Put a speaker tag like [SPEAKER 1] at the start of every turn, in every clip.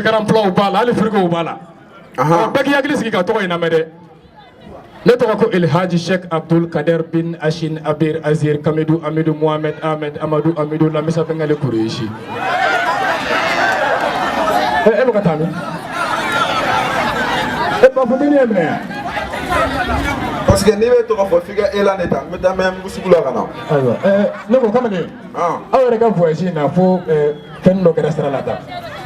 [SPEAKER 1] écran plat u b'a la hali frigo u b'a la bɛɛ k'i hakili sigi ka tɔgɔ in lamɛn dɛ ne tɔgɔ ko Elhaji Sheikh Abdul Kader bin Ashin Abir Azir Kamidou Amidou Mohamed Ahmed Amadou Amidou Lamisa Bengale Kureishi e bɛ ka taa min e b'a fɔ min ye minɛ yan
[SPEAKER 2] parce que n'i bɛ tɔgɔ fɔ f'i ka élan de ta n bɛ taa mɛ sugu la ka na
[SPEAKER 1] ayiwa ne ko kamalen aw yɛrɛ ka voyage in na fo fɛn dɔ kɛra sira la tan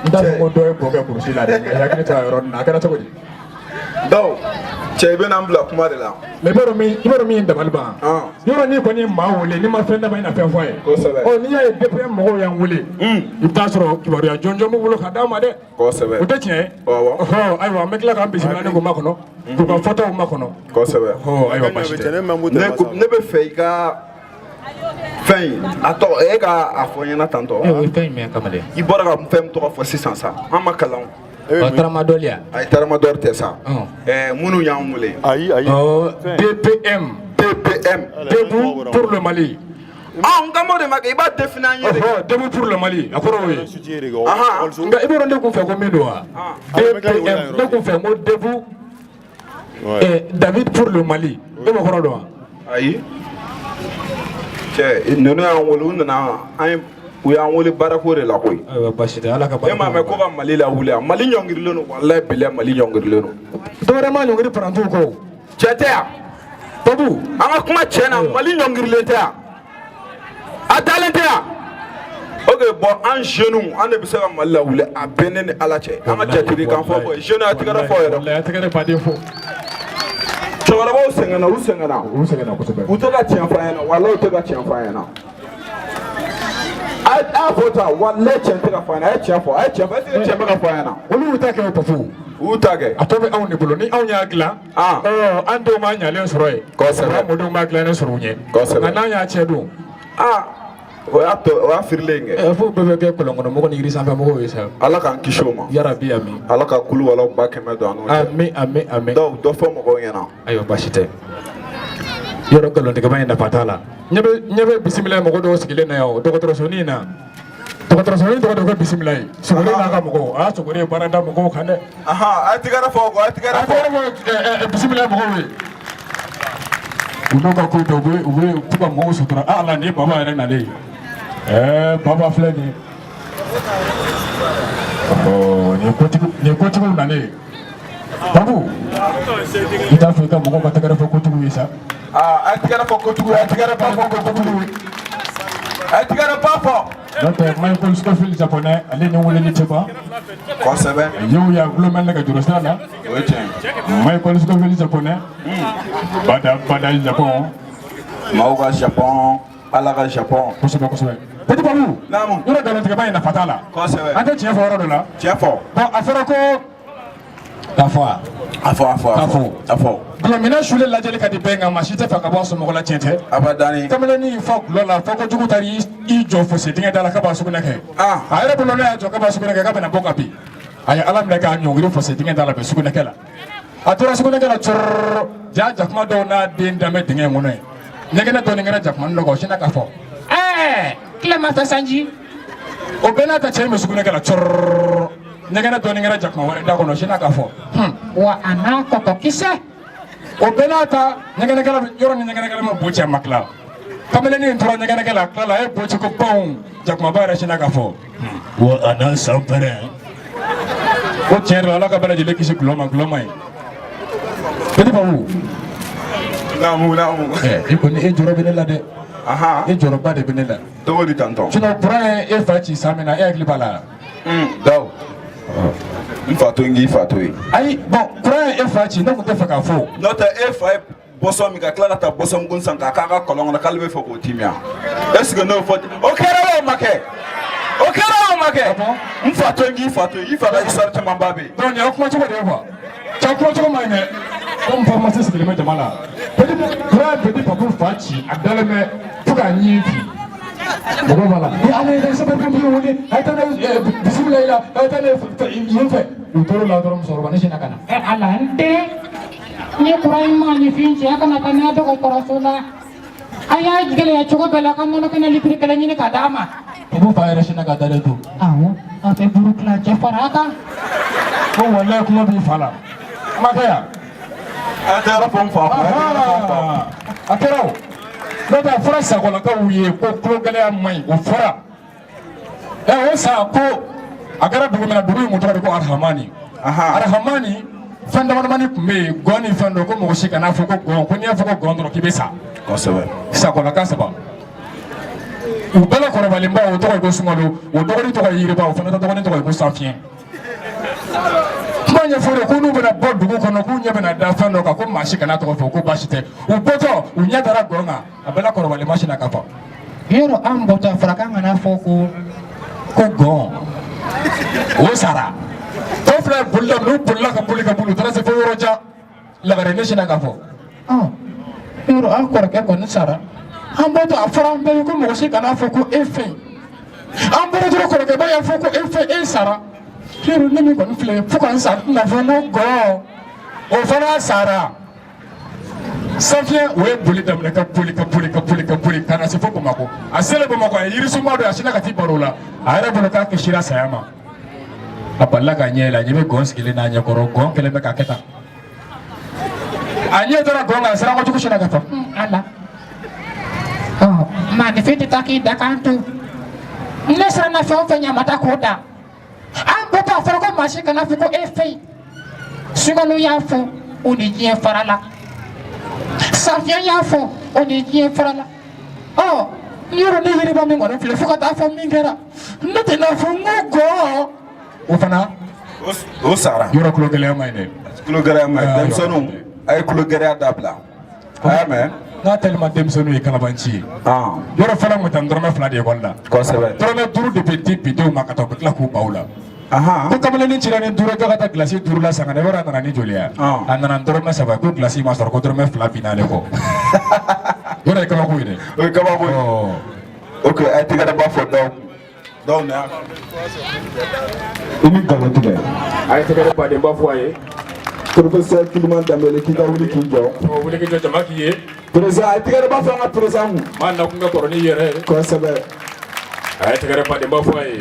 [SPEAKER 1] n t'a fɔ ko dɔ ye bo kɛ kurusi la dɛ mais hakili to a yɔrɔ nin na a kɛra cogo di
[SPEAKER 2] donc cɛ i bɛna n bila kuma de la
[SPEAKER 1] mais i b'a dɔn min ye dabali ban yɔrɔ n'i kɔni ye maa wele n'i ma fɛn dama i na fɛn fɔ a ye
[SPEAKER 2] kosɛbɛ
[SPEAKER 1] n'i y'a ye DPM mɔgɔw y'an wele i bɛ taa sɔrɔ kibaruya jɔnjɔn b'u bolo ka d'a ma dɛ
[SPEAKER 2] kosɛbɛ
[SPEAKER 1] o tɛ tiɲɛ ye ayiwa an bɛ tila k'an bisimila ne ko makɔnɔ k'u ka fɔtaw makɔnɔ
[SPEAKER 2] kosɛbɛ
[SPEAKER 1] ayiwa baasi tɛ
[SPEAKER 2] ne bɛ fɛ i ka fɛn a tɔgɔ e ka a fɔ n ɲɛna tantɔ
[SPEAKER 1] o ye fɛn jumɛn kamalen
[SPEAKER 2] i bɔra ka fɛn min tɔgɔ fɔ sisan sa an ma kalan
[SPEAKER 1] taramadɔliya
[SPEAKER 2] ayi taramadɔri tɛ sa minnu y'an wele
[SPEAKER 3] ayi
[SPEAKER 1] DPM Debout pour le Mali
[SPEAKER 2] n ka m'o de ma kɛ i b'a définir an ye de
[SPEAKER 1] Debout pour le Mali a kɔrɔ o ye nka i b'a dɔn ne kun fɛ ko min don wa DPM ne kun fɛ ko Debout David pour le Mali e m'o kɔrɔ dɔn wa
[SPEAKER 2] ayi cɛ ninnu y'an wele u nana u y'an wele baarako de la koyi
[SPEAKER 1] ayiwa baasi tɛ ala ka baara
[SPEAKER 2] e m'a mɛn ko ka Mali lawuli yan Mali ɲɔngirilen don walayi bilahi Mali ɲɔngirilen don
[SPEAKER 1] dɔwɛrɛ ma ɲɔngiri parantiw kɔ
[SPEAKER 2] cɛ tɛ yan
[SPEAKER 1] Babu
[SPEAKER 2] an ka kuma tiɲɛ na Mali ɲɔngirilen tɛ yan a dalen tɛ yan ok bon an jeunes an de bɛ se ka Mali lawuli a bɛɛ ne ni ala cɛ an ka jatigi kan fɔ koyi jeunes a tigɛra fɔ yɛrɛ
[SPEAKER 1] a tigɛra baden fɔ
[SPEAKER 2] cɛkɔrɔbaw sɛgɛnna u sɛgɛnna
[SPEAKER 1] kosɛbɛ
[SPEAKER 2] u tɛ ka tiɲɛ fɔ an ɲɛna walahi u tɛ ka tiɲɛ fɔ an ɲɛna a fɔ ta walahi tiɲɛ tɛ ka fɔ an ɲɛna a ye tiɲɛ fɔ est-ce que tiɲɛ bɛ ka fɔ an ɲɛna
[SPEAKER 1] olu y'u ta kɛ o pafu
[SPEAKER 2] u y'u ta kɛ
[SPEAKER 1] a tɔ bɛ anw de bolo ni anw y'a dilan an denw b'a ɲalen sɔrɔ yen
[SPEAKER 2] kosɛbɛ
[SPEAKER 1] an mɔdenw b'a dilannen sɔrɔ u ɲɛ
[SPEAKER 2] kosɛbɛ
[SPEAKER 1] nka n'an y'a tiɲɛ dun
[SPEAKER 2] o y'a firilen kɛ
[SPEAKER 1] fo bɛɛ bɛ kɛ kɔlɔnkɔnɔmɔgɔ ni yirisanfɛmɔgɔw ye sa
[SPEAKER 2] ala k'an kisi o ma
[SPEAKER 1] yarabi ami
[SPEAKER 2] ala ka kulu walaw ba kɛmɛ don an n'o cɛ
[SPEAKER 1] ami
[SPEAKER 2] donc dɔ fɔ mɔgɔw ɲɛna
[SPEAKER 1] ayiwa baasi tɛ yɔrɔ nkalontigɛba in nafa t'a la ɲɛ bɛ bisimila mɔgɔ dɔw sigilen na yan o dɔgɔtɔrɔsonin in na dɔgɔtɔrɔsonin tɔgɔ dɔ kɛ bisimila ye sogore n'a ka mɔgɔw a sogore ye baara da mɔgɔw kan dɛ
[SPEAKER 2] a ye tigɛrɛ fɔ a ye tigɛrɛ fɔ
[SPEAKER 1] bisimila mɔgɔw ye u n'u ka ko dɔ u bɛ to ka mɔgɔw sutura ala nin ye baba yɛrɛ nalen ye baba filɛ nin ye nin ye kotigiw nalen ye Babu i t'a fɔ i ka mɔgɔw ka tɛgɛrɛ fɔ kotigiw ye sa
[SPEAKER 2] a ye tigɛrɛ fɔ kotigiw ye a ye tigɛrɛ ba fɔ kotigiw ye a ye tigɛrɛ ba fɔ
[SPEAKER 1] n'o tɛ Michael Scofield japonais ale ni weleli tɛ ban
[SPEAKER 2] kosɛbɛ
[SPEAKER 1] yew y'a gulomɛn nɛgɛjuru sira la
[SPEAKER 2] o ye tiɲɛ
[SPEAKER 1] Michael Scofield japonais bada Japon
[SPEAKER 2] maaw ka Japon ala ka Japon
[SPEAKER 1] kosɛbɛ Petit Babu
[SPEAKER 2] naamu
[SPEAKER 1] yɔrɔ nkalontigɛba in nafa t'a la
[SPEAKER 2] kosɛbɛ
[SPEAKER 1] an tɛ tiɲɛ fɔ yɔrɔ dɔ la
[SPEAKER 2] tiɲɛ fɔ
[SPEAKER 1] bon a fɔra ko k'a fɔ a fɔ gulɔminɛ sulen lajɛli ka di bɛɛ nka maa si tɛ fɛ ka bɔ a somɔgɔ la tiɲɛ tɛ
[SPEAKER 2] abadani
[SPEAKER 1] kamalenin y'i fa gulɔ la fɔ kojugu taara i jɔ fosi dingɛ da la k'a b'a sugunɛ kɛ a yɛrɛ bolo ne y'a jɔ k'a b'a sugunɛ kɛ k'a bɛna bɔ ka bin a ye ala minɛ k'a ɲɔngiri fosi dingɛ da la bɛ sugunɛkɛ la a tora sugunɛkɛ la cɔrɔrɔ jakuma dɔw n'a den danbɛ dingɛ in kɔnɔ ye ɲɛgɛnɛ dɔɔni kɛra jakumani dɔ kan o sinna k'a fɔ Tilemata Sanji o bɛɛ n'a ta cɛ in bɛ sugunɛkɛ la cɔrɔrɔ ɲɛgɛnɛ dɔɔni kɛra jakuma wɛrɛ da kɔnɔ o sinna k'a fɔ wa a n'a kɔkɔkisɛ o bɛɛ n'a ta ɲɛgɛnɛkɛla yɔrɔ ni ɲɛgɛnɛkɛla ma bo cɛ a ma tila kamalenin in tora ɲɛgɛnɛkɛ la tila la a ye bo ci ko panw jakumaba yɛrɛ sinna k'a fɔ wa a n'a san pɛrɛn ko tiɲɛ yɛrɛ la ala ka bɛɛ lajɛlen kisi gulɔ ma ye Petit Babu
[SPEAKER 2] naamu
[SPEAKER 1] i kɔni e jɔrɔ bɛ ne la dɛ e jɔrɔba de bɛ ne la
[SPEAKER 2] cogo di tantɔn
[SPEAKER 1] sinon kuran ye e fa ci san min na e hakili b'a la
[SPEAKER 2] daw n fa to n k'i fa to ye
[SPEAKER 1] ayi bon kuran ye e fa ci ne tun tɛ fɛ k'a fɔ
[SPEAKER 2] n'o tɛ e fa ye bɔsɔn min ka tila ka taa bɔsɔn kun san k'a k'a ka kɔlɔn kɔnɔ k'ale bɛ fɛ k'o timiya est ce que n'o fɔ o kɛra o ma kɛ n fa to n k'i fa to ye i fa ka histoire caman ba bɛ yen
[SPEAKER 1] donc nin y'aw kuma cogo de ye quoi cɛ kuma cogo ma ɲi dɛ comme pharmacie sigilen bɛ jama la kuran ye Petit Babu fa ci a dalen bɛ fo k'a ɲi fin mɔgɔw b'a la ala ye sapeurs-pompiers wele a ye taa n'a ye bisimila i la a ye taa n'a ye yen fɛ u tor'o la dɔrɔn musokɔrɔba ne sinna ka na
[SPEAKER 4] ala n den ni kuran in ma ɲifin cɛ kana taa n'a dɔgɔtɔrɔso la a y'a gɛlɛya cogo bɛɛ la ka nɔnɔ kɛnɛ litiri 1 ɲini ka d'a ma
[SPEAKER 1] Babu fa yɛrɛ sinna ka dalen to
[SPEAKER 4] awɔ a tɛ buru kilancɛ fara a kan
[SPEAKER 1] ko wallahi kuma b'i fa la ma kɛ yan
[SPEAKER 2] a taara fɔ n fa
[SPEAKER 1] a kɛra o n'o tɛ a fɔra Sakolakaw ye ko tulogɛlɛya man ɲi o fɔra o sa ko a kɛra dugu min na dugu in kun tɔgɔ de ko Arahamani Arahamani fɛn damadamani tun bɛ yen gɔn ni fɛn dɔ ko mɔgɔ si kana fɔ ko gɔn ko n'i y'a fɔ ko gɔn dɔrɔn k'i bɛ sa
[SPEAKER 2] kosɛbɛ
[SPEAKER 1] Sakolaka saba u bɛɛ la kɔrɔbalenba o tɔgɔ ye ko Sungalo o dɔgɔnin tɔgɔ ye Yiriba o fana dɔgɔnin tɔgɔ ye ko Sanfiɲɛ kuma ɲɛfɔ de ko n'u bɛna bɔ dugu kɔnɔ k'u ɲɛ bɛna da fɛn dɔ kan ko maa si kana tɔgɔ fɔ ko baasi tɛ u bɔtɔ u ɲɛ dara gɔn kan a bɛɛ la kɔrɔbalenba sina ka fɔ
[SPEAKER 4] yɔrɔ an bɔtɔ fara kan kana fɔ
[SPEAKER 1] ko gɔn o sara tɔw fila bolila n'u bolila ka boli u taara se fo yɔrɔ jan lagare ne sina ka fɔ
[SPEAKER 4] yɔrɔ an kɔrɔkɛ kɔni sara an bɔtɔ a fɔra an bɛɛ ye ko mɔgɔ si kana fɔ ko e fɛn an bɔra dɔrɔn kɔrɔkɛba y'a fɔ ko e fɛn e sara yɔrɔ ne min kɔni filɛ fo ka n sa tɛna fɔ ko gɔn o fana sara Sanfiɲɛ o ye boli daminɛ ka boli ka na se fo Bamakɔ a selen Bamakɔ a ye yirisunba dɔ a sinna ka t'i baro la a yɛrɛ bolo k'a kisira saya ma a balila ka ɲɛ yɛlɛ a ɲɛ bɛ gɔn sigilen n'a ɲɛkɔrɔ gɔn kɛlen bɛ ka kɛ tan a ɲɛ dara gɔn kan a sera kojugu sinna ka fɔ ala maanifin tɛ taa k'i da k'an to ne siranna fɛn o fɛn ɲɛ a ma taa k'o da an bɔtɔ a fɔra ko maa si kana fɔ ko e fɛn Sungalo y'a fɔ o ni diɲɛ fara la Sanfiɲɛ y'a fɔ o ni diɲɛ fara la yɔrɔ ne Yiriba min kɔni filɛ fo ka taa fɔ min kɛra ne tɛ n'a fɔ n ko gɔn
[SPEAKER 1] o fana
[SPEAKER 2] o sara
[SPEAKER 1] yɔrɔ tulogɛlɛya man ɲi dɛ
[SPEAKER 2] tulogɛlɛya man ɲi denmisɛnninw a ye tulogɛlɛya dabila a y'a mɛn
[SPEAKER 1] n'a tellement denmisɛnninw ye kalabanci ye yɔrɔ fana tun bɛ taa dɔrɔmɛ 2 de ekɔli la
[SPEAKER 2] kosɛbɛ
[SPEAKER 1] dɔrɔmɛ 5 de bɛ di bidenw ma ka taa u bɛ tila k'u baw la ko kamalenin cira ni 5 ka taa gilasi 5 la san ka na yɔrɔ a nana ni joli ye a nana dɔrɔmɛ 3 ko gilasi ma sɔrɔ ko dɔrɔmɛ 2 binna ale kɔ yɔrɔ ye kabako ye dɛ
[SPEAKER 2] o ye kabako ye ok a ye tɛgɛ ba fɔ dɔw na
[SPEAKER 1] i ni nkalon tigɛ
[SPEAKER 2] a ye tɛgɛ badenba fɔ a ye professeur Kiliman Danbele k'i ka wuli k'i jɔ
[SPEAKER 1] wuli k'i jɔ jama k'i ye
[SPEAKER 2] président a ye tɛgɛ ba fɔ an ka président kun
[SPEAKER 1] maa nakun ka kɔrɔ ni yɛrɛ
[SPEAKER 2] kosɛbɛ
[SPEAKER 1] a ye tɛgɛ badenba fɔ a ye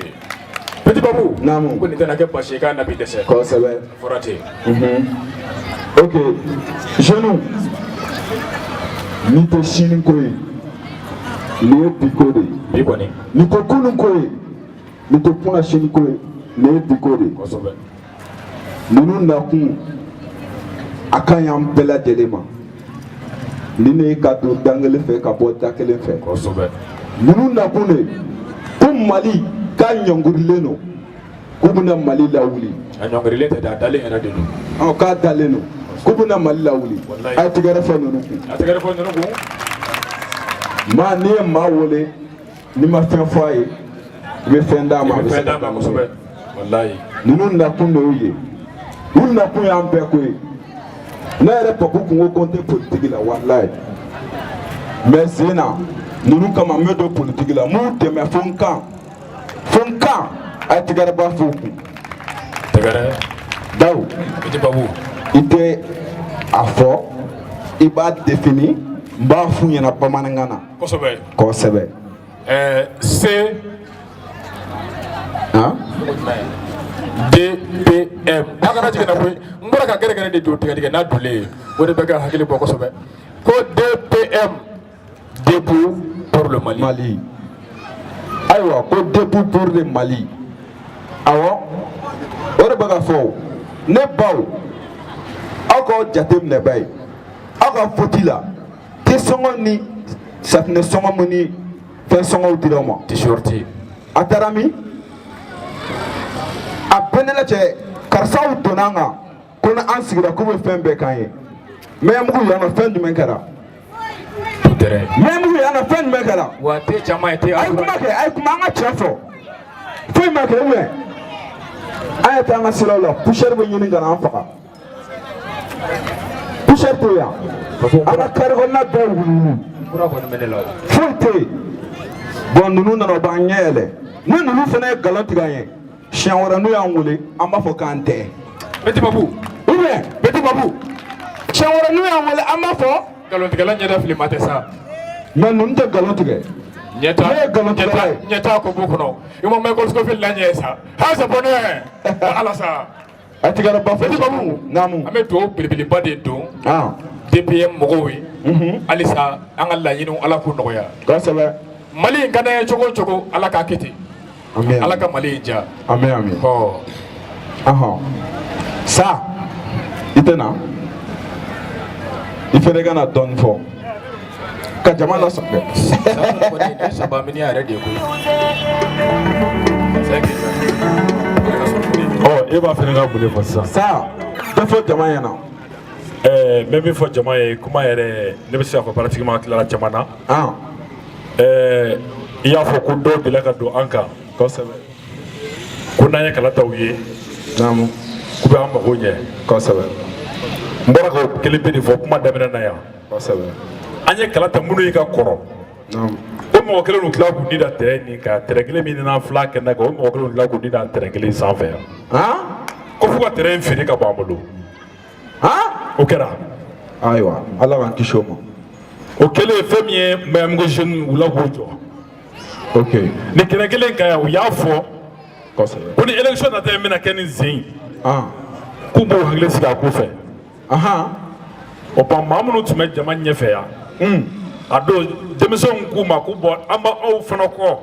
[SPEAKER 1] Petit Babou
[SPEAKER 2] naamu
[SPEAKER 1] ko nin tɛna kɛ basi ye k'a na bi dɛsɛ
[SPEAKER 2] kosɛbɛ
[SPEAKER 1] fɔra ten
[SPEAKER 2] ok jeunes ni tɛ sini ko ye nin ye bi ko de ye
[SPEAKER 1] bi kɔni
[SPEAKER 2] nin tɛ kunun ko ye nin tɛ kunna sini ko ye nin ye bi ko de ye
[SPEAKER 1] kosɛbɛ
[SPEAKER 2] ninnu nakun a ka ɲi an bɛɛ lajɛlen ma ni ne ye ka don da kelen fɛ ka bɔ da kelen fɛ
[SPEAKER 1] kosɛbɛ
[SPEAKER 2] ninnu nakun de ko Mali k'a ɲɔngirilen don k'u bɛna Mali lawuli
[SPEAKER 1] a ɲɔngirilen tɛ dɛ a dalen yɛrɛ de don
[SPEAKER 2] k'a dalen don k'u bɛna Mali lawuli a ye tɛgɛrɛ fɔ ninnu kun
[SPEAKER 1] a tɛgɛrɛ fɔ ninnu kun
[SPEAKER 2] maa n'i ye maa wele n'i ma fɛn fɔ a ye i bɛ fɛn d'a ma a bɛ se ka
[SPEAKER 1] fɛn kosɛbɛ wallahi
[SPEAKER 2] ninnu nakun de y'u ye u nakun y'an bɛɛ ko ye ne yɛrɛ Papu kun ko ko n tɛ politiki la wallahi mais sen na ninnu kama n bɛ don politiki la n b'u dɛmɛ fo n kan a ye tɛgɛrɛ ba fɔ u kun
[SPEAKER 1] tɛgɛrɛ
[SPEAKER 2] Dawu
[SPEAKER 1] Petit Babou
[SPEAKER 2] i tɛ a fɔ i b'a défini n b'a f'u ɲɛna bamanankan na
[SPEAKER 1] kosɛbɛ
[SPEAKER 2] kosɛbɛ
[SPEAKER 1] C DPM a kana jigin na koyi n bɔra ka gɛrɛgɛrɛ de don tigɛ n'a donnen ye o de bɛ ka hakili bɔ kosɛbɛ ko DPM debout pour le Mali
[SPEAKER 2] ayiwa ko debout pour le Mali awɔ o de bɛ ka fɔ ne baw aw k'aw jateminɛ ba ye aw ka foti la tɛ sɔngɔ ni safunɛ sɔngɔ min ni fɛn sɔngɔw dira aw ma
[SPEAKER 1] t-shirt
[SPEAKER 2] a taara min a bɛɛ ne la cɛ karisaw donna an kan ko ni an sigira k'u bɛ fɛn bɛɛ k'an ye mɛmugu yan nɔ fɛn jumɛn kɛra mɛmugu yan nɔ fɛn jumɛn kɛra
[SPEAKER 1] wa te caman ye te
[SPEAKER 2] a ye kuma kɛ a ye kuma an ka tiɲɛ fɔ foyi ma kɛ ubiyɛn an ye taa an ka siraw la poussière bɛ ɲini ka na an faga poussière tɛ yan an ka carré kɔnɔna bɛɛ wuluwulu foyi tɛ yen bon ninnu nana u b'an ɲɛ yɛlɛ ni ninnu fana ye nkalon tigɛ an ye siɲɛ wɛrɛ n'u y'an wele an b'a fɔ k'an tɛ
[SPEAKER 1] Petit Babou
[SPEAKER 2] ubiyɛn Petit Babou siɲɛ wɛrɛ n'u y'an wele an b'a fɔ
[SPEAKER 1] nkalontigɛla ɲɛda filima tɛ sa
[SPEAKER 2] mais ninnu tɛ nkalon tigɛ
[SPEAKER 1] nyeta ko bukuno imo me ko ko fil la nyesa ha sa bone ala sa
[SPEAKER 2] atigara ba fa
[SPEAKER 1] namu ame to bilibili bade do DPM mogowi alisa an Allah yinu ala ko noya
[SPEAKER 2] ko sala
[SPEAKER 1] mali kana chogo ala ka kiti
[SPEAKER 2] amen
[SPEAKER 1] ala ka mali ja
[SPEAKER 2] amen
[SPEAKER 1] ho
[SPEAKER 2] aha sa itena ifere gana don fo ka jama la sabe
[SPEAKER 1] saba mini are de ko
[SPEAKER 3] e b'a fɛnɛ ka boli fɔ sisan
[SPEAKER 2] sa dɔ fɔ jama ɲɛna
[SPEAKER 3] n bɛ min fɔ jama ye kuma yɛrɛ ne bɛ se k'a fɔ pratiquement tilara caman na i y'a fɔ ko dɔw delila ka don an kan
[SPEAKER 2] kosɛbɛ
[SPEAKER 3] ko n'an ye kala ta u ye
[SPEAKER 2] naamu
[SPEAKER 3] k'u bɛ an mago ɲɛ
[SPEAKER 2] kosɛbɛ
[SPEAKER 3] n bɔra ka kelen pe de fɔ kuma daminɛ na yan
[SPEAKER 2] kosɛbɛ
[SPEAKER 3] an ye kala ta minnu ye ka kɔrɔ
[SPEAKER 2] naamu
[SPEAKER 3] o mɔgɔ kelen tila k'u di da terrain nin kan terrain kelen min n'an fila kɛnɛ kan o mɔgɔ kelen tila k'u di da terrain kelen sanfɛ yan ko fo ka terrain feere ka bɔ an bolo o kɛra
[SPEAKER 2] ayiwa ala k'an kisi o ma
[SPEAKER 3] o kɛlen fɛn min ye mayamugu jeune wula k'o jɔ
[SPEAKER 2] ok
[SPEAKER 3] ni kɛnɛ kelen kan yan u y'a fɔ
[SPEAKER 2] kosɛbɛ
[SPEAKER 3] ko ni élection nata ye bɛna kɛ ni zen k'u b'u hakili sigi a ko fɛ o tuma maa minnu tun bɛ jama ɲɛfɛ yan a don denmisɛnw k'u ma k'u bɔ an b'aw fana kɔ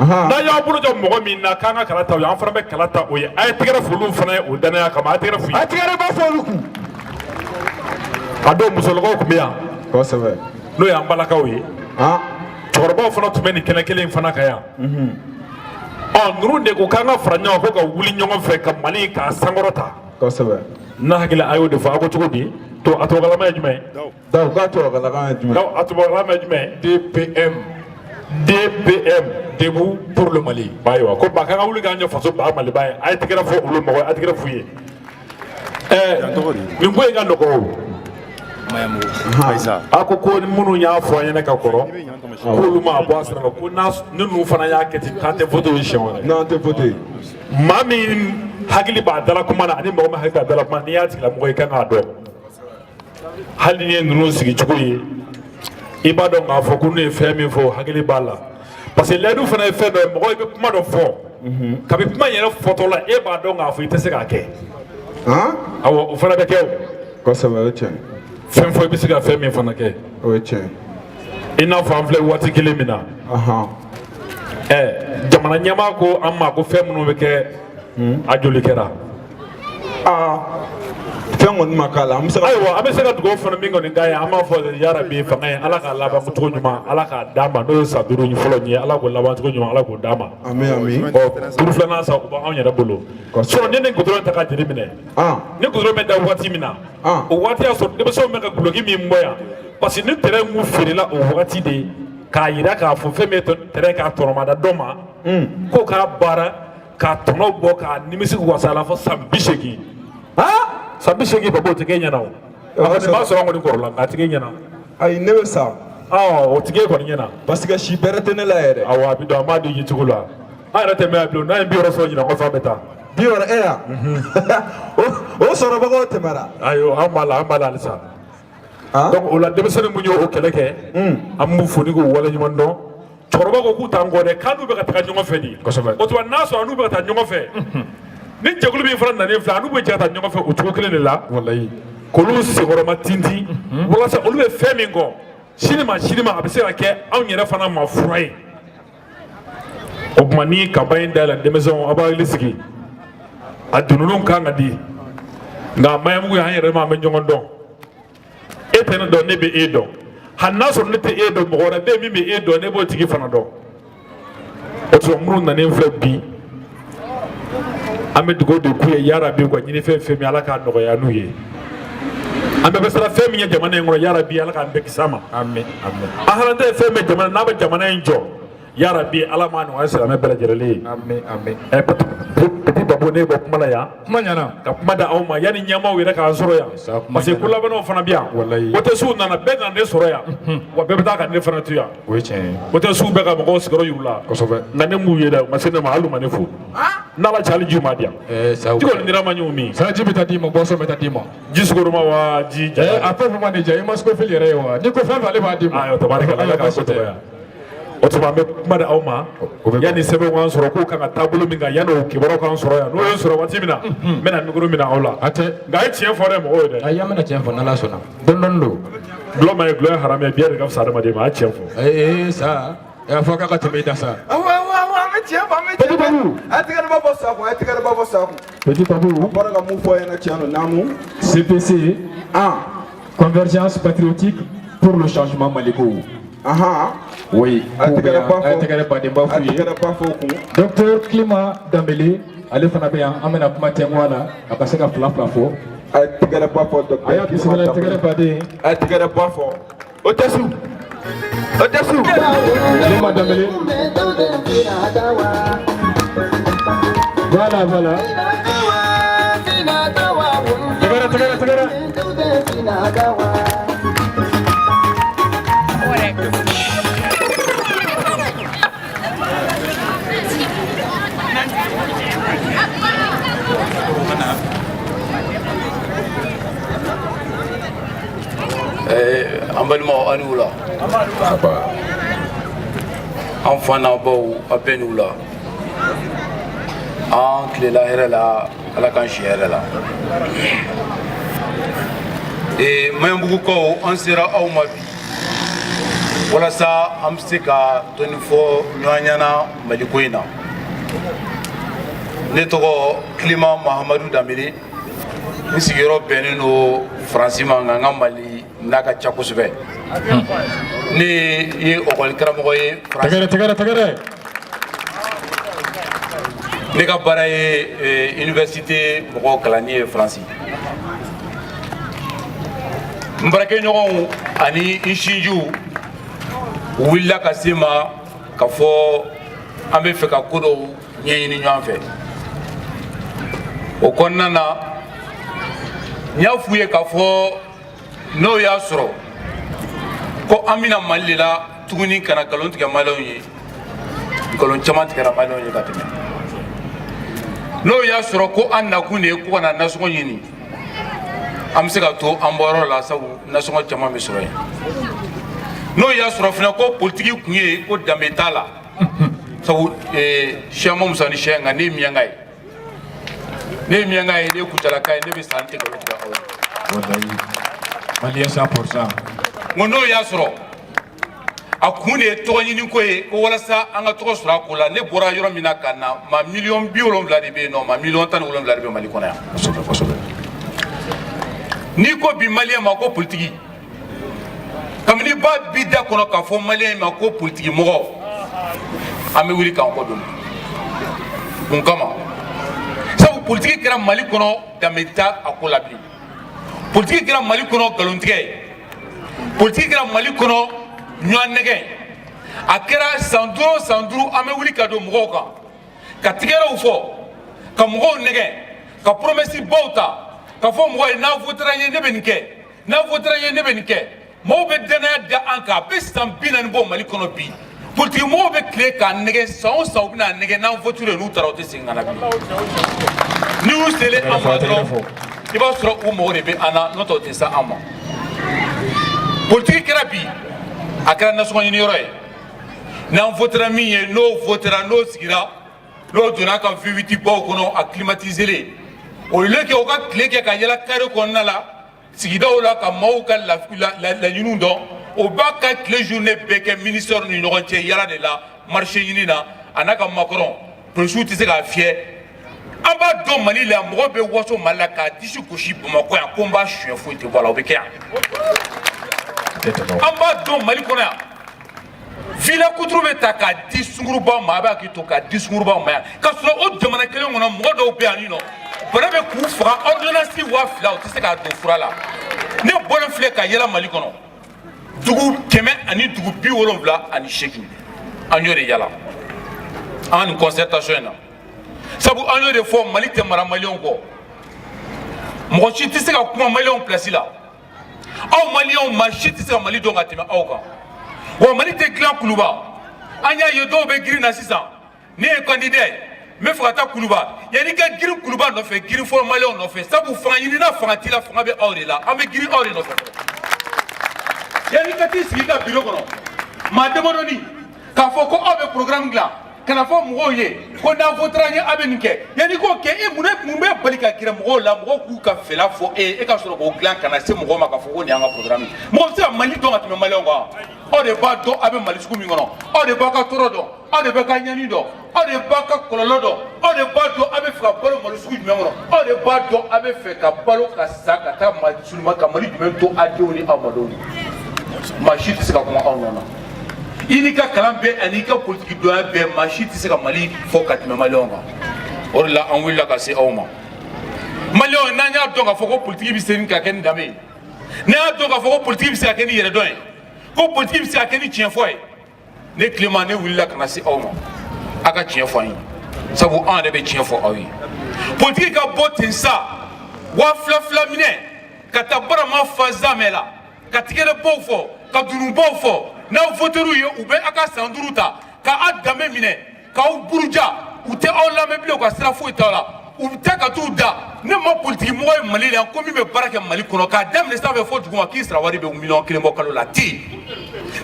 [SPEAKER 3] n'a y'aw bolo jɔ mɔgɔ min na k'an ka kala ta o ye an fana bɛ kala ta o ye a ye tɛgɛrɛ fɔ olu fana ye o danaya kama a ye tɛgɛrɛ f'u ye
[SPEAKER 2] a tɛgɛrɛ b'a fɔ olu kun
[SPEAKER 3] a don musolakaw tun bɛ yan
[SPEAKER 2] kosɛbɛ
[SPEAKER 3] n'o y'an balakaw ye cɛkɔrɔbaw fana tun bɛ nin kɛnɛ kelen fana kan yan ninnu de ko k'an ka fara ɲɔgɔn kan ko ka wuli ɲɔgɔn fɛ ka Mali k'a sankɔrɔta
[SPEAKER 2] kosɛbɛ
[SPEAKER 3] n'a hakili a y'o de fɔ a ko cogo di to a tubabukalama ye jumɛn
[SPEAKER 2] donc k'a tubabukalama ye jumɛn
[SPEAKER 3] a tubabukalama ye jumɛn DPM debout pour le Mali ayiwa ko ba k'an ka wuli k'an jɔ faso ba Mali ba ye a ye tɛgɛrɛ fɔ olu mɔgɔ a ye tɛgɛrɛ f'u ye nin ko in ka nɔgɔ o a ko minnu y'a fɔ an ɲɛna ka kɔrɔ k'olu ma bɔ a sira la ko ni ninnu fana y'a kɛ ten k'an tɛ vote ye siɲɛ wɛrɛ
[SPEAKER 2] n'an tɛ vote
[SPEAKER 3] maa min hakili b'a dala kuma na ani mɔgɔ min hakili b'a dala kuma n'i y'a tigilamɔgɔ i kan k'a dɔn hali ni ye ninnu sigi cogo ye i b'a dɔn k'a fɔ ko n'u ye fɛn min fɔ hakili b'a la parce que layidu fana ye fɛn dɔ ye mɔgɔ i bɛ kuma dɔ fɔ kabi kuma yɛrɛ fɔtɔ la e b'a dɔn k'a fɔ i tɛ se k'a kɛ awɔ o fana bɛ kɛ o
[SPEAKER 2] kosɛbɛ o ye tiɲɛ
[SPEAKER 3] fɛn fɔ i bɛ se ka fɛn min fana kɛ
[SPEAKER 2] o ye tiɲɛ
[SPEAKER 3] i n'a fɔ an filɛ waati kelen min na jamana ɲɛmaa ko an ma ko fɛn minnu bɛ kɛ a joli kɛra
[SPEAKER 2] fɛn kɔni ma k'a la an bɛ se ka
[SPEAKER 3] ayiwa an bɛ se ka dugawu fana min kɔni k'a ye an b'a fɔ yarabi fanga ye ala k'a laban cogo ɲuman ala k'a d'a ma n'o ye san 5 fɔlɔ nin ye ala k'o laban cogo ɲuman ala k'o d'a ma
[SPEAKER 2] ami
[SPEAKER 3] turu filanan sa o b'anw yɛrɛ bolo sinon ni nin goudron ta ka jeli minɛ ni goudron bɛ da waati min na o waati y'a sɔrɔ denmisɛnw bɛ ka guloki min bɔ yan parce que ni terrain mun feerela o wagati de k'a yira k'a fɔ fɛn min ye terrain k'a tɔnɔmada dɔ ma k'o k'a baara k'a tɔnɔ bɔ k'a nimisi wasa a la fɔ san 80 san 80 babo o tɛ k'e ɲɛna o a kɔni b'a sɔrɔ an kɔni kɔrɔla nka a tɛ k'e ɲɛna
[SPEAKER 2] ayi ne bɛ sa
[SPEAKER 3] o tɛ k'e kɔni ɲɛna
[SPEAKER 2] parce que si bɛrɛ tɛ ne la yɛrɛ
[SPEAKER 3] awɔ a bɛ dɔn an b'a di cogo la an yɛrɛ tɛ mɛn yan bilen n'an ye 60 sɔrɔ ɲinan kɔfɛ an bɛ taa
[SPEAKER 2] 60 e ya o sɔrɔbagaw tɛmɛra
[SPEAKER 3] ayiwa an b'a la halisa donc o la denmisɛnnin mun y'o kɛlɛ kɛ an b'u fo ni k'u waleɲuman dɔn cɛkɔrɔba ko k'u t'an kɔ dɛ k'an n'u bɛ ka taga ɲɔgɔn fɛ de
[SPEAKER 1] kosɛbɛ
[SPEAKER 3] o tuma n'a sɔrɔ n'u bɛ ka taa ɲɔgɔn fɛ ni jɛkulu min fana nalen filɛ n'u bɛ jɛ ka taa ɲɔgɔn fɛ o cogo kelen de la
[SPEAKER 1] walayi
[SPEAKER 3] k'olu senkɔrɔma tintin walasa olu bɛ fɛn min kɔ sini ma a bɛ se ka kɛ anw yɛrɛ fana ma fura ye o tuma ni campagne dayɛlɛ denmisɛnw a b'a hakili sigi a dununw kan ka di nka mayamugu an yɛrɛ ma an bɛ ɲɔgɔn dɔn e tɛ ne dɔn ne bɛ e dɔn hali n'a sɔrɔ ne tɛ e dɔn mɔgɔ wɛrɛ bɛ min bɛ e dɔn ne b'o tigi fana dɔn o tuma minnu nanen filɛ bi an bɛ dugawu de k'u ye yarabi ka ɲini fɛn fɛn min ala k'a nɔgɔya n'u ye an bɛɛ bɛ siran fɛn min ye jamana in kɔnɔ yarabi ala k'an bɛɛ kisi a ma
[SPEAKER 1] amin
[SPEAKER 3] a hali tɛ fɛn min jamana n'a bɛ jamana in jɔ yarabi ala m'a nɔgɔya silamɛ bɛɛ lajɛlen ye
[SPEAKER 1] amin
[SPEAKER 3] petit babo ne bɔ kuma la yan
[SPEAKER 1] kuma ɲana
[SPEAKER 3] ka kuma da aw ma yanni ɲɛmaaw yɛrɛ k'an sɔrɔ yan parce que ko labɛnnaw fana bɛ yan o tɛ suw nana bɛɛ nana ne sɔrɔ yan wa bɛɛ bɛ taa ka ne fana to yan
[SPEAKER 1] o ye tiɲɛ ye
[SPEAKER 3] o tɛ suw bɛɛ ka mɔgɔw sigiyɔrɔ y'u la
[SPEAKER 1] kosɛbɛ
[SPEAKER 3] nka ne m'u ye dɛ u ma se ne ma hali u ma ne fo n'ala cɛ hali ji ma di yan ji kɔni dira ma ɲɔgɔn min
[SPEAKER 1] ji bɛ taa d'i ma bɔsɔn bɛ taa d'i ma
[SPEAKER 3] ji sugoroma wa ji
[SPEAKER 1] a fɛn fɛn ma nin diya i ma siko fili yɛrɛ ye wa ni ko fɛn fɛn ale b'a d'i ma
[SPEAKER 3] tabarikala ala k'a ko tɔgɔya o tuma an bɛ kuma di aw ma yanni sɛbɛn k'an sɔrɔ k'u kan ka taabolo min kan yanni o kibaruyaw k'an sɔrɔ yan n'o ye sɔrɔ waati min na n bɛna micro minɛ aw la nka a ye tiɲɛ fɔ dɛ mɔgɔw ye dɛ
[SPEAKER 1] ayi an bɛna tiɲɛ fɔ n'Ala sɔnna dɔɔni don
[SPEAKER 3] gulɔ ma ye gulɔ ye haramu ye biɲɛ de ka fisa adamaden ma a ye tiɲɛ fɔ
[SPEAKER 1] sa a fɔ k'a ka tɛmɛ i da sa
[SPEAKER 2] Petit Babou
[SPEAKER 1] Petit Babou CPC Convergence patriotique pour le changement maliko oui Docteur Climat Dambélé ale fana bɛ yan an bɛna kuma tɛŋu la a ka se ka fila fɔ a y'a bisimila tɛgɛrɛ baden
[SPEAKER 2] a tigɛrɛ ba fɔ o tɛ su
[SPEAKER 1] Climat Dambélé voilà tɛgɛrɛ
[SPEAKER 5] an balimaw a' ni wula an fa n'a baw a bɛɛ ni wula an tilela hɛrɛ la Ala k'an si hɛrɛ la Maɲanbugukaw an sera aw ma bi walasa an bɛ se ka dɔɔni fɔ ɲɔgɔn ɲɛna Mali ko in na ne tɔgɔ Climat Mahamadu Dambélé n sigiyɔrɔ bɛnnen don Faransi ma nka n ka Mali n'a ka ca kosɛbɛ ne ye ɔkɔli karamɔgɔ ye
[SPEAKER 1] tɛgɛrɛ
[SPEAKER 5] ne ka baara ye université mɔgɔw kalanni ye Faransi n baarakɛɲɔgɔnw ani n sinjiw wulila ka se ma ka fɔ an bɛ fɛ ka ko dɔw ɲɛɲini ɲɔgɔn fɛ o kɔnɔna na n y'a f'u ye k'a fɔ n'o y'a sɔrɔ ko an bɛna Mali de la tuguni ka na nkalon tigɛ maliyɛnw ye nkalon caman tigɛra maliyɛnw ye ka tɛmɛ n'o y'a sɔrɔ ko an nakun de ye ko ka na nasɔngɔ ɲini an bɛ se ka to an bɔyɔrɔ la sabu nasɔngɔ caman bɛ sɔrɔ yen n'o y'a sɔrɔ fana ko politiki kun ye ko danbe t'a la sabu Cheikh Musa ni Cheikh nka ne ye miyanka ye ne ye miyanka ye ne ye kucalaka ye ne bɛ san tɛ nkalon tigɛ aw ye
[SPEAKER 1] Maliyɛn 100%
[SPEAKER 5] ngo n'o y'a sɔrɔ a kun de ye tɔgɔ ɲini ko ye ko walasa an ka tɔgɔ sɔrɔ a ko la ne bɔra yɔrɔ min na ka na ma 70 millions de bɛ yen nɔ ma 17 millions de bɛ Mali kɔnɔ yan
[SPEAKER 1] kosɛbɛ
[SPEAKER 5] n'i ko bi maliyɛn ma ko politiki kabini ba bi da kɔnɔ k'a fɔ maliyɛn ma ko politiki mɔgɔ an bɛ wuli k'an kɔ don mun kama sabu politiki kɛra Mali kɔnɔ danbe t'a a ko la bilen politiki kɛra Mali kɔnɔ nkalontigɛ ye politiki kɛra Mali kɔnɔ ɲɔgɔn nɛgɛ a kɛra san 5 o san 5 an bɛ wuli ka don mɔgɔw kan ka tigɛrɛw fɔ ka mɔgɔw nɛgɛ ka promesse baw ta ka fɔ mɔgɔw ye n'a votera n ye ne bɛ nin kɛ n'a votera n ye ne bɛ nin kɛ mɔgɔw bɛ danaya da an kan a bɛ san 40 bɔ Mali kɔnɔ bi politiki mɔgɔw bɛ tile k'a nɛgɛ san o san u bɛna nɛgɛ n'an votura n'u taara u tɛ segin ka na bi n'i y'u selen an ma dɔrɔn i b'a sɔrɔ u mago de bɛ an na n'o tɛ o tɛ se an ma politiki kɛra bi a kɛra nasɔngɔ ɲiniyɔrɔ ye n'an votera min ye n'o votera n'o sigira n'o donna a ka V8 baw kɔnɔ a climatiselen au lieu que o ka tile kɛ ka yɛlɛ carré kɔnɔna la sigidaw la ka maaw ka laɲiniw dɔn o b'a ka tile journée bɛɛ kɛ ministère ni ɲɔgɔn cɛ yala de la marché ɲini na a n'a ka Macron polisiw tɛ se k'a fiyɛ an b'a dɔn Mali la mɔgɔ bɛ waso Mali la k'a disi gosi Bamakɔ yan ko n b'a suɲɛ foyi tɛ bɔ a la o bɛ kɛ yan an b'a dɔn Mali kɔnɔ yan villa kuturu bɛ ta k'a di sungurubaw ma a b'a k'i to k'a di sungurubaw ma yan ka sɔrɔ o jamana kelen kɔnɔ mɔgɔ dɔw bɛ yan nɔ bana bɛ k'u faga ordonnance 2000 o tɛ se k'a don fura la ne bɔlen filɛ ka yɛlɛ Mali kɔnɔ dugu 100 ani dugu 78 an y'o de yala an ka nin concertation in na sabu an y'o de fɔ Mali tɛ mara maliyɛnw kɔ mɔgɔ si tɛ se ka kuma maliyɛnw place la aw maliyɛnw maa si tɛ se ka Mali dɔn ka tɛmɛ aw kan wa Mali tɛ dilan kuluba an y'a ye dɔw bɛ girin na sisan ne ye candidat ye n bɛ fɛ ka taa kuluba yanni ka girin kuluba nɔfɛ girin fɔlɔ maliyɛnw nɔfɛ sabu fanga ɲinina fanga t'i la fanga bɛ aw de la an bɛ girin aw de nɔfɛ yanni ka t'i sigi ka bureau kɔnɔ maa damadɔni k'a fɔ ko aw bɛ programme dilan kana fɔ mɔgɔw ye ko n'an votera n ye aw bɛ nin kɛ yanni k'o kɛ e mun bɛ bali ka gɛrɛ mɔgɔw la mɔgɔw k'u ka fɛla fɔ e ka sɔrɔ k'o dilan kana se mɔgɔw ma k'a fɔ ko nin y'an ka programme ye mɔgɔ bɛ se ka Mali dɔn ka tɛmɛ maliyɛnw kan aw de b'a dɔn aw bɛ Mali sugu min kɔnɔ aw de b'a ka tɔɔrɔ dɔn aw de b'a ka ɲani dɔn aw de b'a ka kɔlɔlɔ dɔn aw de b'a dɔn aw bɛ fɛ ka balo Mali sugu jumɛn kɔnɔ aw de b'a dɔn aw bɛ fɛ ka balo ka sa ka taa ka Mali jumɛn to aw denw ni aw madenw maa si tɛ se ka kuma aw nɔ na i n'i ka kalan bɛɛ ani i ka politiki dɔnya bɛɛ maa si tɛ se ka Mali fɔ ka tɛmɛ maliyɛnw kan o de la an wulila ka se aw ma maliyɛnw n'an y'a dɔn k'a fɔ ko politiki bɛ se ka kɛ ni danbe ye n'an y'a dɔn k'a fɔ ko politiki bɛ se ka kɛ ni yɛrɛdɔn ye ko politiki bɛ se ka kɛ ni tiɲɛfɔ ye ne Clément ne wulila ka na se aw ma aw ka tiɲɛ fɔ an ye sabu an yɛrɛ bɛ tiɲɛ fɔ aw ye politiki ka bɔ ten sa wa fila minɛ ka taa barama fa zamɛ la ka tigɛdɛbaw fɔ ka dunubaw fɔ n'aw voter'u ye u bɛ aw ka san 5 ta ka aw danbe minɛ k'aw buruja u tɛ aw lamɛn bilen u ka sira foyi t'aw la u bɛ taa ka t'u da ne ma politiki mɔgɔ ye Mali la ko min bɛ baara kɛ Mali kɔnɔ k'a daminɛ sanfɛ fɔ duguma k'i sara wari bɛ $1,000,000 bɔ kalo la ten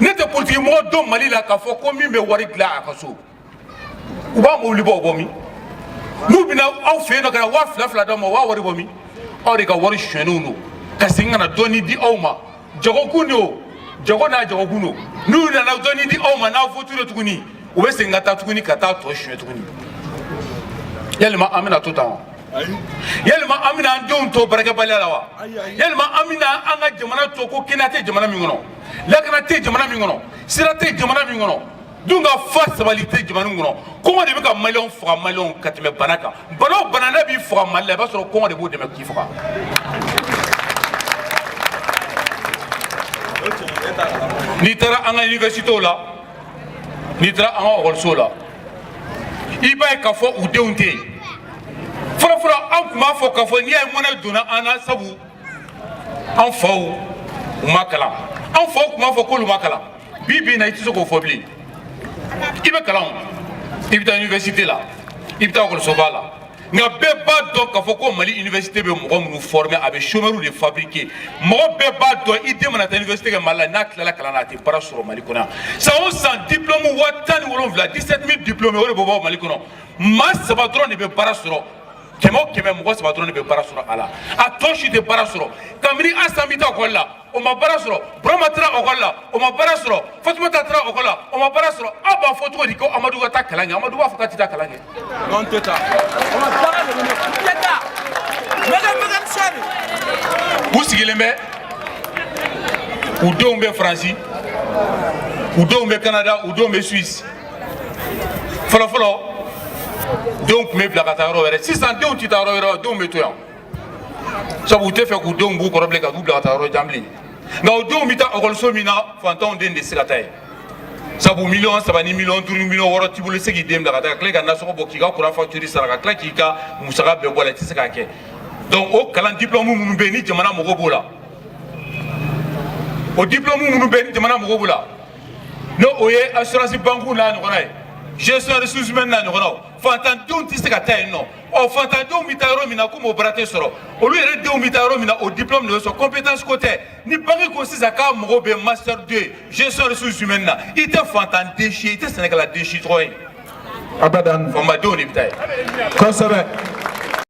[SPEAKER 5] ne tɛ politiki mɔgɔ dɔn Mali la k'a fɔ ko min bɛ wari dilan a ka so u b'a mobili bɔ o bɔ min n'u bɛna aw fɛ yen nɔ ka na $2,000 d'aw ma u b'a wari bɔ min aw de ka wari suɲɛnenw don ka segin ka na dɔɔni di aw ma jagokun de o jago n'a jagokun don n'u nana dɔɔni di aw ma n'aw voter'u tuguni u bɛ segin ka taa tuguni ka taa tɔ suɲɛ tuguni yalima an bɛna to tan wa yalima an bɛna an denw to barakɛbaliya la wa yalima an bɛna an ka jamana to ko kɛnɛya tɛ jamana min kɔnɔ lakana tɛ jamana min kɔnɔ sira tɛ jamana min kɔnɔ dun ka fa sabali tɛ jamana min kɔnɔ kɔngɔ de bɛ ka maliyɛnw faga maliyɛnw ka tɛmɛ bana kan bana o bana n'a b'i faga Mali la i b'a sɔrɔ kɔngɔ de b'o dɛmɛ k'i faga n'i taara an ka universitéw la n'i taara an ka école la i b'a ye k'a fɔ u denw tɛ yen fɔlɔfɔlɔ an tun b'a fɔ k'a fɔ n'i y'a ye mɔnɛ donna an na sabu an faw u ma kalan an faw tun b'a fɔ k'olu ma kalan bi in na i tɛ se k'o fɔ bilen i bɛ kalan i bɛ taa université la i bɛ taa école la nka bɛɛ b'a dɔn k'a fɔ ko Mali université bɛ mɔgɔ minnu former a bɛ chômeurs de fabriquer mɔgɔ bɛɛ b'a dɔn i den mana taa université kɛ Mali la n'a tilala kalan na a tɛ baara sɔrɔ Mali kɔnɔ san o san diplôme 17 000 diplômés o de bɛ bɔ Mali kɔnɔ maa 3 dɔrɔn de bɛ baara sɔrɔ kɛmɛ o kɛmɛ mɔgɔ 3 dɔrɔn de bɛ baara sɔrɔ a la a tɔ si tɛ baara sɔrɔ kabini Asan bɛ taa école la o ma baara sɔrɔ Burama taara école la o ma baara sɔrɔ Fatumata taara école la o ma baara sɔrɔ aw b'a fɔ cogo di ko Amadu ka taa kalan kɛ Amadu b'a fɔ k'a tɛ taa kalan kɛ non tɛ taa u sigilen bɛ u denw bɛ Faransi u denw bɛ Canada u denw bɛ Suisse fɔlɔfɔlɔ denw tun bɛ bila ka taa yɔrɔ wɛrɛ sisan denw tɛ taa yɔrɔ wɛrɛ denw bɛ to yan sabu u tɛ fɛ k'u denw b'u kɔrɔ bilen ka t'u bila ka taa yɔrɔ jan bilen nka o denw bɛ taa école min na fantanw den de se ka taa yen sabu $3 ni $5 ni $6 t'i bolo se k'i den bila ka taa ka tila ka nasɔngɔ bɔ k'i ka courant facture sara ka tila k'i ka musaka bɛɛ bɔ a la i tɛ se k'a kɛ donc o kalan diplôme minnu bɛ yen ni jamana mago b'o la o diplôme minnu bɛ yen ni jamana mago b'o la n'o o ye assurance banque n'a ɲɔgɔnna ye gestion ressources humaines n'a ɲɔgɔnnaw fantandenw tɛ se ka taa yen nɔ ɔ fantandenw bɛ taa yɔrɔ min na komi o baara tɛ sɔrɔ olu yɛrɛ denw bɛ taa yɔrɔ min na o diplôme de bɛ sɔrɔ compétence ko tɛ ni banque ko sisan k'a mago bɛ master 2 gestion ressources humaines na i tɛ fantanden si ye i tɛ sɛnɛkɛladen si tɔgɔ ye
[SPEAKER 2] abadan
[SPEAKER 5] faamadenw de bɛ taa yen
[SPEAKER 2] kosɛbɛ